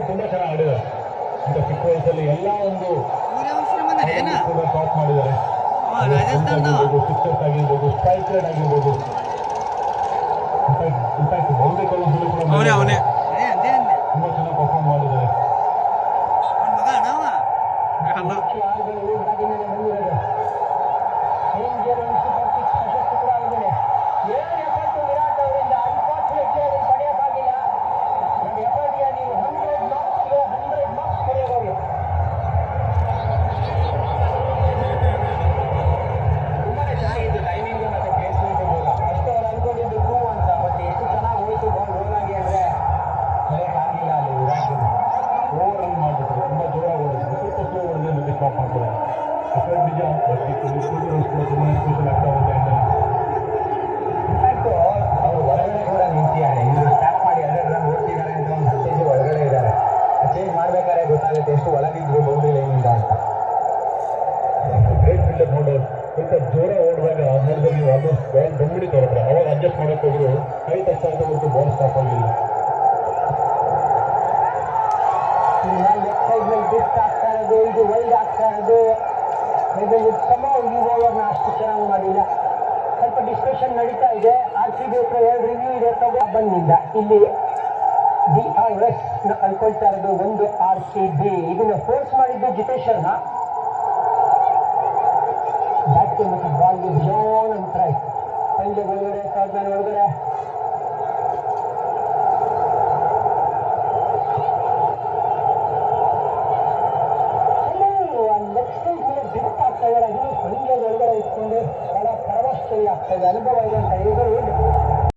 ತುಂಬಾ ಚೆನ್ನಾಗಿ ಆಡಿದ್ದಾರೆ. ಇಂಥ ಚಿಕ್ಕ ವಯಸ್ಸಲ್ಲಿ ಎಲ್ಲ ಒಂದು ಟಾಪ್ ಮಾಡಿದ್ದಾರೆ. ಸಿಕ್ಸರ್ಸ್ ಆಗಿರ್ಬೋದು, ಸ್ಟ್ರೈಕ್ ರೇಟ್ ಆಗಿರ್ಬೋದು. ಇನ್ಫ್ಯಾಕ್ಟ್ ಬೌಂಡ್ರಿ ಕೂಡ ತುಂಬಾ ಚೆನ್ನಾಗಿ ಪರ್ಫಾರ್ಮ್ ಮಾಡಿದ್ದಾರೆ. ಎಷ್ಟು ಒಳಗಿದ್ರು ಬೌಂಡ್ರಿ ಲೈನಿಂದ ಅಂತ ಗ್ರೇಟ್ ಫೀಲ್ಡರ್ ನೋಡೋದು ಸ್ವಲ್ಪ ಜೋರ ಓಡುವಾಗ ನೋಡಿದ್ರೆ ನೀವು ಆಲ್ಮೋಸ್ಟ್ ಬಾಲ್ ಬಂದ್ಬಿಡಿ ತೋರಿದ್ರೆ ಅವಾಗ ಅಡ್ಜಸ್ಟ್ ಮಾಡೋಕೆ ಹೋದ್ರು ಕೈ ಟಚ್ ಆಯ್ತು ಹೊರತು ಬಾಲ್ ಸ್ಟಾಪ್ ಆಗಿಲ್ಲ. ಲೆಫ್ಟ್ ಸೈಡ್ ಮೇಲೆ ಬಿಸ್ಟ್ ಆಗ್ತಾ ಇರೋದು, ಇದು ವೈಡ್ ಆಗ್ತಾ ಇರೋದು. ಸಮ ಈ ಓವರ್ನ ಅಷ್ಟು ಚೆನ್ನಾಗಿ ಮಾಡಿಲ್ಲ. ಸ್ವಲ್ಪ ಡಿಸ್ಕಷನ್ ನಡೀತಾ ಇದೆ. RCB ಹತ್ರ 2 ರಿವ್ಯೂ ಇದೆ ಬಂದಿಂದ ಇಲ್ಲಿ DRS ಕಳ್ಕೊಳ್ತಾ ಇರೋದು ಒಂದು RCB. ಇದನ್ನ ಫೋರ್ಸ್ ಮಾಡಿದ್ದು ಜಿತೇಶ್ ಶರ್ಮಾ. ಬ್ಯಾಟ್ಗೆ ಮತ್ತು ಬಾಲ್ಗೆ ಬಿಜಾನ್ ಅಂತ ಪಂಜೆ ಒಳಗಡೆ ಸಾಧನೆ ಒಳಗಡೆ ಲೆಫ್ಟ್ ಸೈಡ್ ಮೇಲೆ ಬಿಟ್ ಆಗ್ತಾ ಇದ್ದಾರೆ. ಅದನ್ನು ಪಂಜೆ ಒಳಗಡೆ ಇಟ್ಕೊಂಡು ಬಹಳ ಪರವಷ್ಟರಿ ಆಗ್ತಾ ಇದೆ. ಅನುಭವ ಇದೆ ಅಂತ ಹೇಳಿ